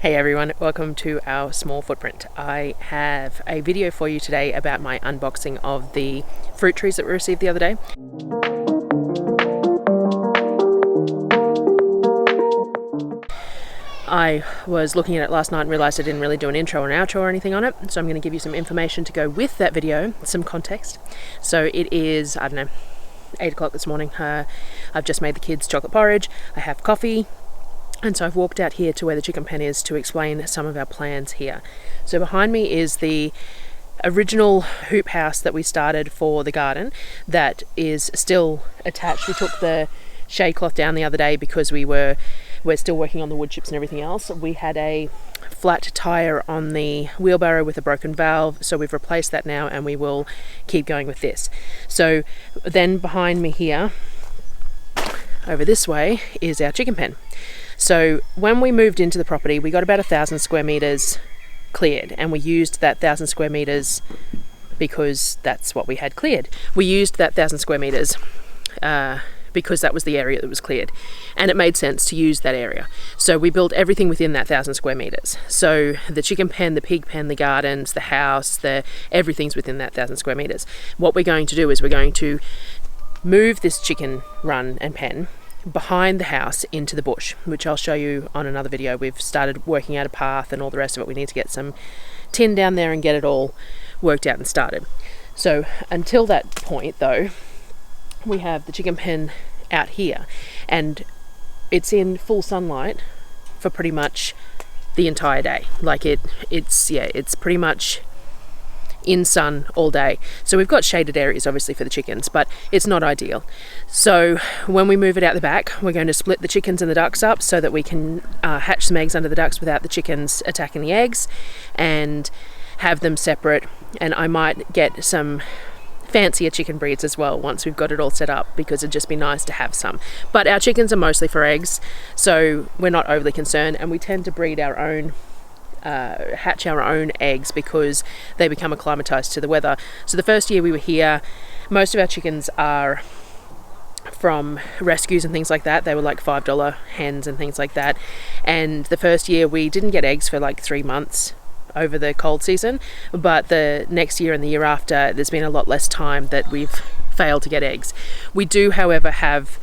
Hey everyone, welcome to our small footprint. I have a video for you today about my unboxing of the fruit trees that we received the other day. I was looking at it last night and realised I didn't really do an intro or an outro or anything on it, so I'm going to give you some information to go with that video, some context. So it is, I don't know, 8 o'clock this morning. I've just made the kids chocolate porridge, I have coffee, and so I've walked out here to where the chicken pen is to explain some of our plans here. So behind me is the original hoop house that we started for the garden that is still attached. We took the shade cloth down the other day because we're still working on the wood chips and everything else. We had a flat tire on the wheelbarrow with a broken valve, so we've replaced that now and we will keep going with this. So then behind me here, over this way, is our chicken pen. So when we moved into the property, we got about 1,000 square meters cleared, and we used that 1,000 square meters because that's what we had cleared. We used that 1,000 square meters because that was the area that was cleared, and it made sense to use that area. So we built everything within that 1,000 square meters. So the chicken pen, the pig pen, the gardens, the house, everything's within that 1,000 square meters. What we're going to do is we're going to move this chicken run and pen behind the house into the bush, which I'll show you on another video. We've started working out a path and all the rest of it. We need to get some tin down there and get it all worked out and started. So until that point though, we have the chicken pen out here, and it's in full sunlight for pretty much the entire day. Like it's pretty much in sun all day. So we've got shaded areas obviously for the chickens, but it's not ideal. So when we move it out the back, we're going to split the chickens and the ducks up so that we can hatch some eggs under the ducks without the chickens attacking the eggs, and have them separate. And I might get some fancier chicken breeds as well once we've got it all set up, because it'd just be nice to have some. But our chickens are mostly for eggs, so we're not overly concerned, and we tend to breed our own hatch our own eggs because they become acclimatized to the weather. So the first year we were here, most of our chickens are from rescues and things like that. They were like $5 hens and things like that, and the first year we didn't get eggs for like 3 months over the cold season, but the next year and the year after there's been a lot less time that we've failed to get eggs. We do however have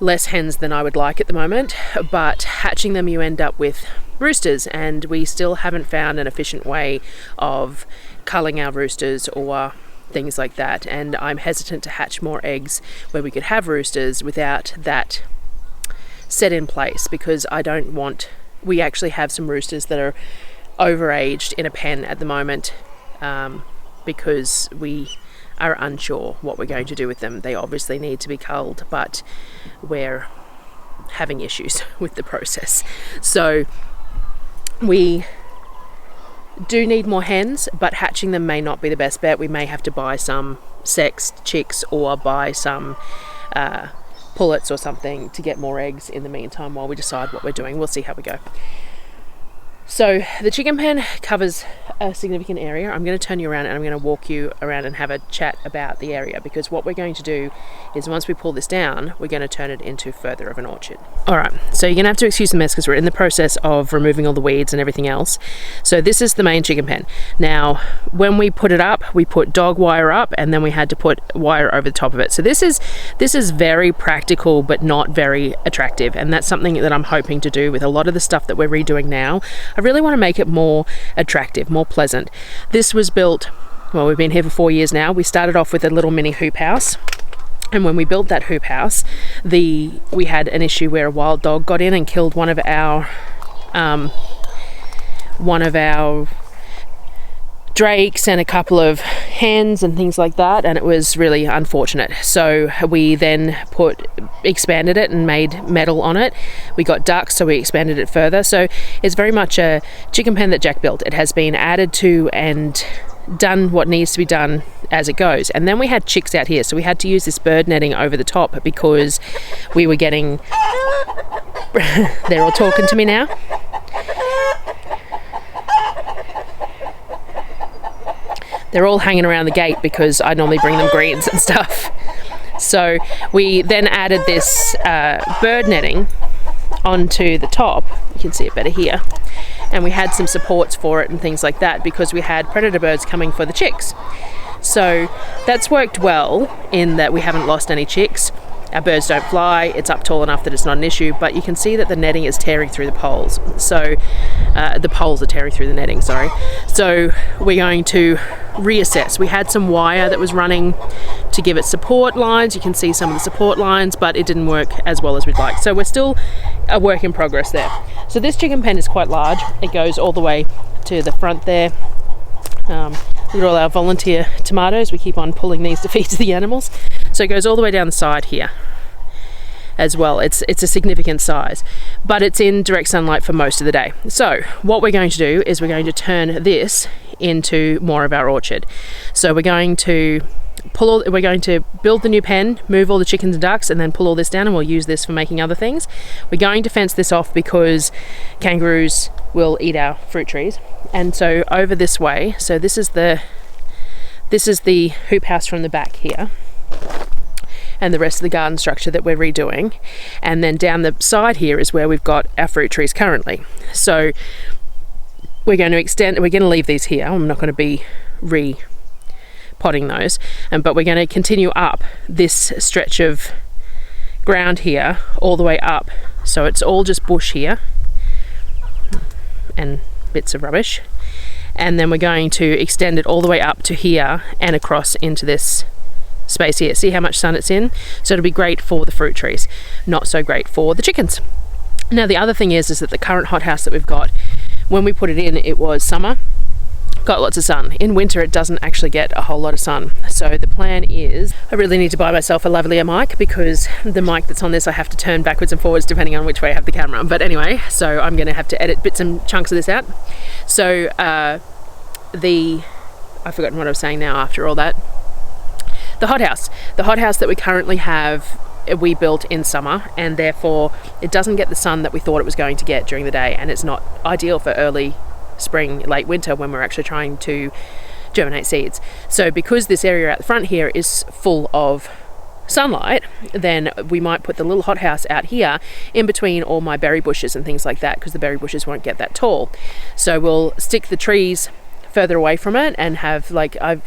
less hens than I would like at the moment, but hatching them you end up with roosters, and we still haven't found an efficient way of culling our roosters or things like that, and I'm hesitant to hatch more eggs where we could have roosters without that set in place, because we actually have some roosters that are overaged in a pen at the moment, because we are unsure what we're going to do with them. They obviously need to be culled, but we're having issues with the process. So we do need more hens, but hatching them may not be the best bet. We may have to buy some sexed chicks or buy some pullets or something to get more eggs in the meantime while we decide what we're doing. We'll see how we go. So the chicken pen covers a significant area. I'm going to turn you around and I'm going to walk you around and have a chat about the area, because what we're going to do is once we pull this down, we're going to turn it into further of an orchard. Alright, so you're going to have to excuse the mess because we're in the process of removing all the weeds and everything else. So this is the main chicken pen. Now when we put it up, we put dog wire up, and then we had to put wire over the top of it. So this is very practical but not very attractive, and that's something that I'm hoping to do with a lot of the stuff that we're redoing now. I really want to make it more attractive, more pleasant. This was built, well, we've been here for 4 years now. We started off with a little mini hoop house, and when we built that hoop house, we had an issue where a wild dog got in and killed one of our drakes and a couple of hens and things like that, and it was really unfortunate. So we then expanded it and made metal on it. We got ducks, so we expanded it further. So it's very much a chicken pen that Jack built. It has been added to and done what needs to be done as it goes. And then we had chicks out here, so we had to use this bird netting over the top because we were getting they're all talking to me now. They're all hanging around the gate because I normally bring them greens and stuff. So we then added this bird netting onto the top. You can see it better here. and we had some supports for it and things like that because we had predator birds coming for the chicks. So that's worked well in that we haven't lost any chicks. Our birds don't fly, it's up tall enough that it's not an issue, but you can see that the netting is tearing through the poles. So the poles are tearing through the netting, sorry. So we're going to reassess. We had some wire that was running to give it support lines. You can see some of the support lines, but it didn't work as well as we'd like. So we're still a work in progress there. So this chicken pen is quite large. It goes all the way to the front there. Look at all our volunteer tomatoes. We keep on pulling these to feed to the animals. So it goes all the way down the side here as well. It's a significant size, but it's in direct sunlight for most of the day. So what we're going to do is we're going to turn this into more of our orchard. So we're going to build the new pen, move all the chickens and ducks, and then pull all this down, and we'll use this for making other things. We're going to fence this off because kangaroos will eat our fruit trees. And so over this way, so this is the hoop house from the back here, and the rest of the garden structure that we're redoing. And then down the side here is where we've got our fruit trees currently. So we're going to leave these here. I'm not going to be potting those, but we're going to continue up this stretch of ground here all the way up, so it's all just bush here and bits of rubbish, and then we're going to extend it all the way up to here and across into this space here. See how much sun it's in? So it'll be great for the fruit trees, not so great for the chickens. Now the other thing is that the current hothouse that we've got, when we put it in, it was summer, got lots of sun. In winter it doesn't actually get a whole lot of sun. So the plan is, I really need to buy myself a lavalier mic because the mic that's on this I have to turn backwards and forwards depending on which way I have the camera. But anyway, so I'm going to have to edit bits and chunks of this out. So I've forgotten what I was saying now after all that. The hothouse that we currently have, we built in summer, and therefore it doesn't get the sun that we thought it was going to get during the day, and it's not ideal for early spring, late winter, when we're actually trying to germinate seeds. So because this area out the front here is full of sunlight, then we might put the little hothouse out here in between all my berry bushes and things like that, because the berry bushes won't get that tall. So we'll stick the trees further away from it and have, like, I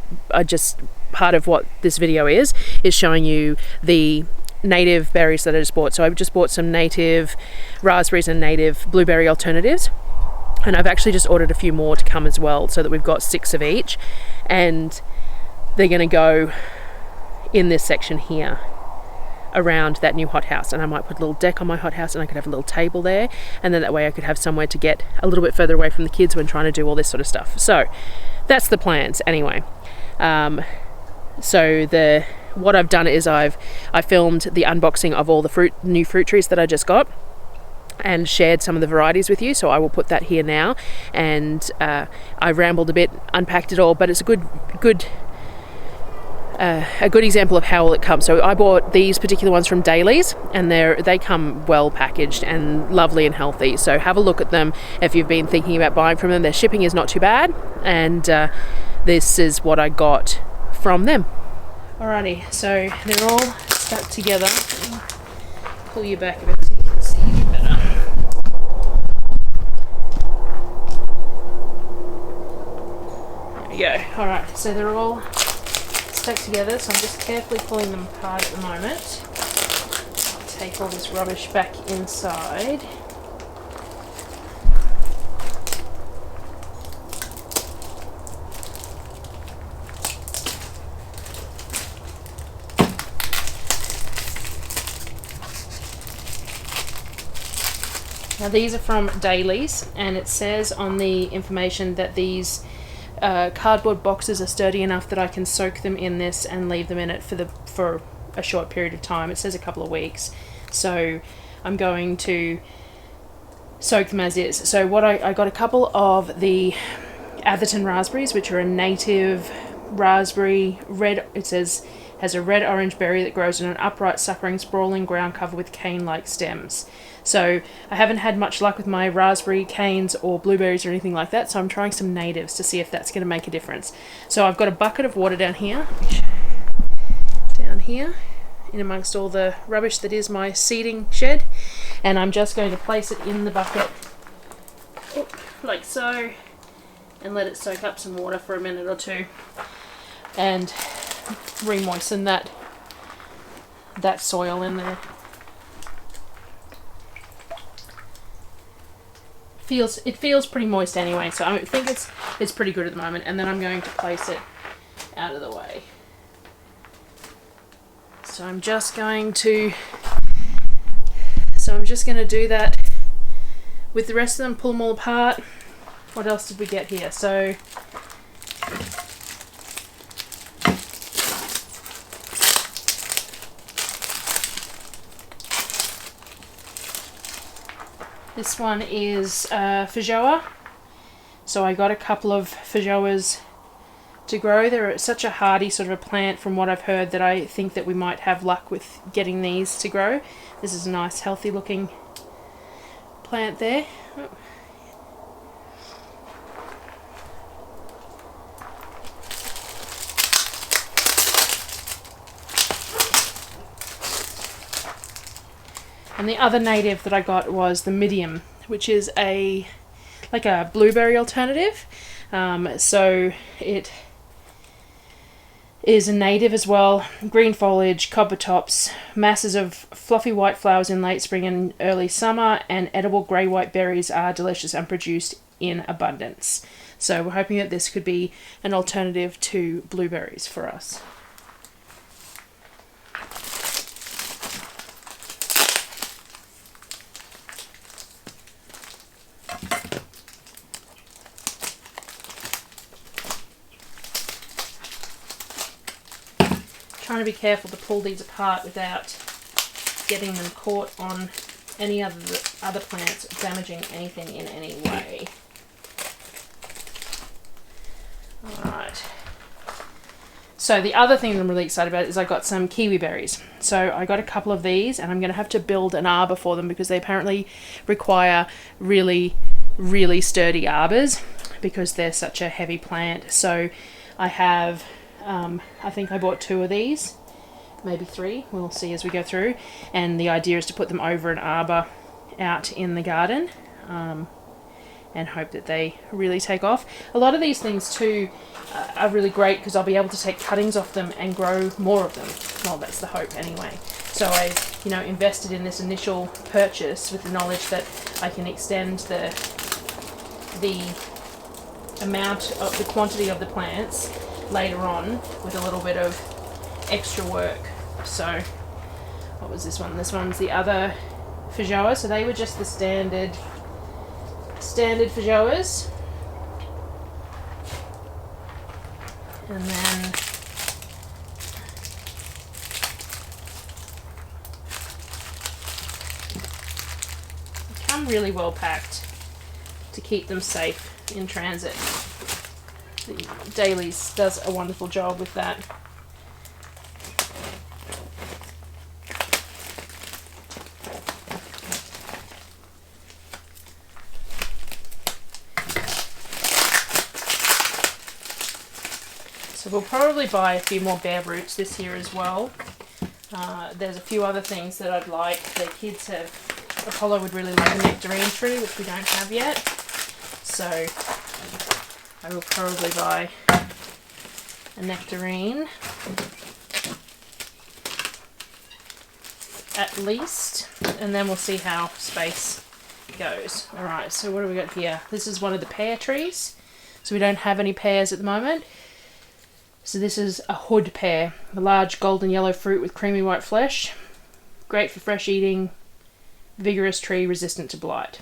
just, part of what this video is showing you the native berries that I just bought. So I've just bought some native raspberries and native blueberry alternatives, and I've actually just ordered a few more to come as well, so that we've got 6 of each, and they're going to go in this section here around that new hothouse. And I might put a little deck on my hothouse, and I could have a little table there, and then that way I could have somewhere to get a little bit further away from the kids when trying to do all this sort of stuff. So that's the plans anyway. So what I've done is I filmed the unboxing of all the new fruit trees that I just got, and shared some of the varieties with you, so I will put that here now. And I rambled a bit, unpacked it all, but it's a good example of how all it comes. So I bought these particular ones from Daleys, and they come well packaged and lovely and healthy. So have a look at them if you've been thinking about buying from them. Their shipping is not too bad, and this is what I got from them. Alrighty, so they're all stuck together. Pull you back a bit so you can see better. There we go. Alright, so they're all stuck together, so I'm just carefully pulling them apart at the moment. I'll take all this rubbish back inside. Now these are from Daleys, and it says on the information that these cardboard boxes are sturdy enough that I can soak them in this and leave them in it for a short period of time. It says a couple of weeks, so I'm going to soak them as is. So what I got a couple of the Atherton Raspberries, which are a native raspberry, red. It says has a red orange berry that grows in an upright, suckering, sprawling ground cover with cane-like stems. So I haven't had much luck with my raspberry canes or blueberries or anything like that, so I'm trying some natives to see if that's going to make a difference. So I've got a bucket of water down here, in amongst all the rubbish that is my seeding shed, and I'm just going to place it in the bucket. like so, and let it soak up some water for a minute or two and re-moisten that soil in there. It feels pretty moist anyway, so I think it's pretty good at the moment. And then I'm going to place it out of the way. So I'm just going to do that with the rest of them, pull them all apart. What else did we get here? So this one is feijoa. So I got a couple of feijoas to grow. They're such a hardy sort of a plant from what I've heard that I think that we might have luck with getting these to grow. This is a nice healthy looking plant there. Oh. And the other native that I got was the medium, which is like a blueberry alternative. So it is a native as well. Green foliage, copper tops, masses of fluffy white flowers in late spring and early summer, and edible grey-white berries are delicious and produced in abundance. So we're hoping that this could be an alternative to blueberries for us. Trying to be careful to pull these apart without getting them caught on any other plants, damaging anything in any way. Alright. So the other thing that I'm really excited about is I got some kiwi berries. So I got a couple of these, and I'm going to have to build an arbor for them because they apparently require really, really sturdy arbors because they're such a heavy plant. So I have I think I bought 2 of these, maybe 3, we'll see as we go through, and the idea is to put them over an arbor out in the garden and hope that they really take off. A lot of these things too are really great because I'll be able to take cuttings off them and grow more of them. Well, that's the hope anyway. So I invested in this initial purchase with the knowledge that I can extend the amount of the quantity of the plants later on with a little bit of extra work. So what was this one? This one's the other feijoa. So they were just the standard feijoas, and then they come really well packed to keep them safe in transit. Daleys does a wonderful job with that. So we'll probably buy a few more bare roots this year as well. There's a few other things that I'd like. The kids Apollo would really like a nectarine tree, which we don't have yet. So I will probably buy a nectarine at least, and then we'll see how space goes. Alright, so what do we got here? This is one of the pear trees. So we don't have any pears at the moment. So this is a hood pear, a large golden yellow fruit with creamy white flesh. Great for fresh eating, vigorous tree resistant to blight.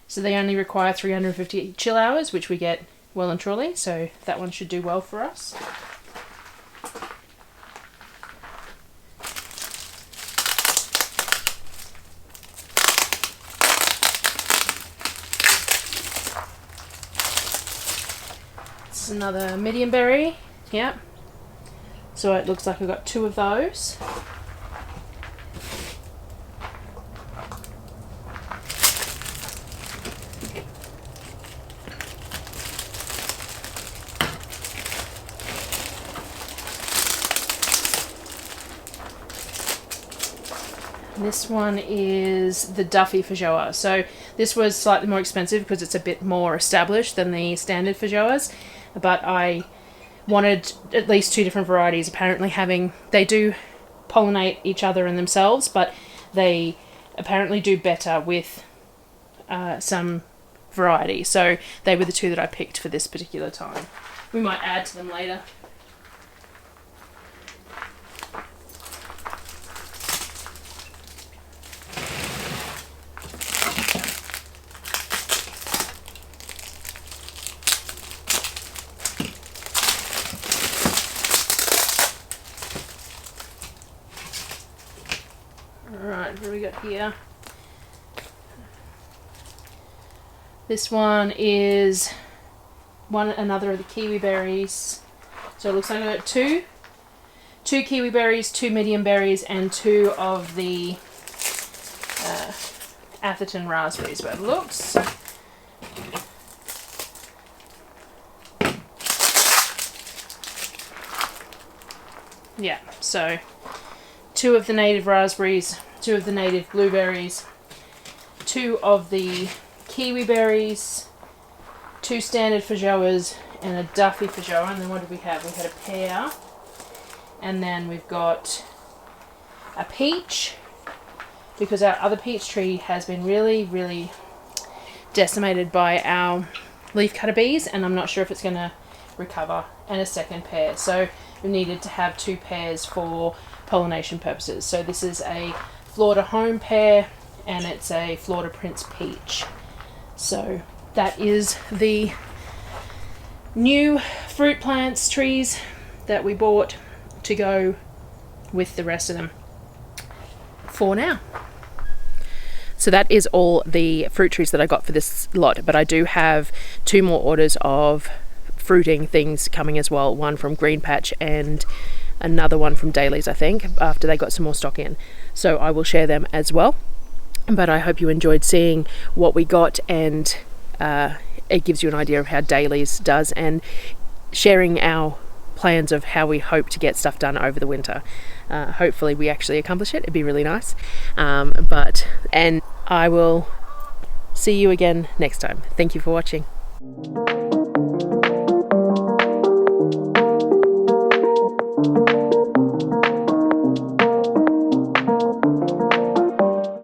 So they only require 350 chill hours, which we get well and truly, so that one should do well for us. This is another medium berry, yep. So it looks like I've got 2 of those. This one is the Duffy feijoa. So This was slightly more expensive because it's a bit more established than the standard feijoas, but I wanted at least 2 different varieties. Apparently they do pollinate each other and themselves, but they apparently do better with some variety. So they were the 2 that I picked for this particular time. We might add to them later. Alright, what do we got here? This one is another of the Kiwi Berries. So it looks like I've got two Kiwi Berries, 2 medium berries, and 2 of the Atherton Raspberries, but it looks. Yeah, so 2 of the native raspberries, 2 of the native blueberries, 2 of the Kiwi Berries, 2 standard feijoas, and a Duffy feijoa. And then what did we have? We had a pear, and then we've got a peach, because our other peach tree has been really, really decimated by our leafcutter bees, and I'm not sure if it's going to recover, and a second pear. So we needed to have 2 pears for pollination purposes. So this is a Florida Home pear, and it's a Florida Prince peach. So that is the new fruit plants, trees that we bought to go with the rest of them for now. So that is all the fruit trees that I got for this lot, but I do have 2 more orders of fruiting things coming as well. One from Green Patch and another one from Daleys, I think, after they got some more stock in. So I will share them as well. But I hope you enjoyed seeing what we got, and it gives you an idea of how Daleys does, and sharing our plans of how we hope to get stuff done over the winter. Hopefully we actually accomplish it. It'd be really nice. And I will see you again next time. Thank you for watching.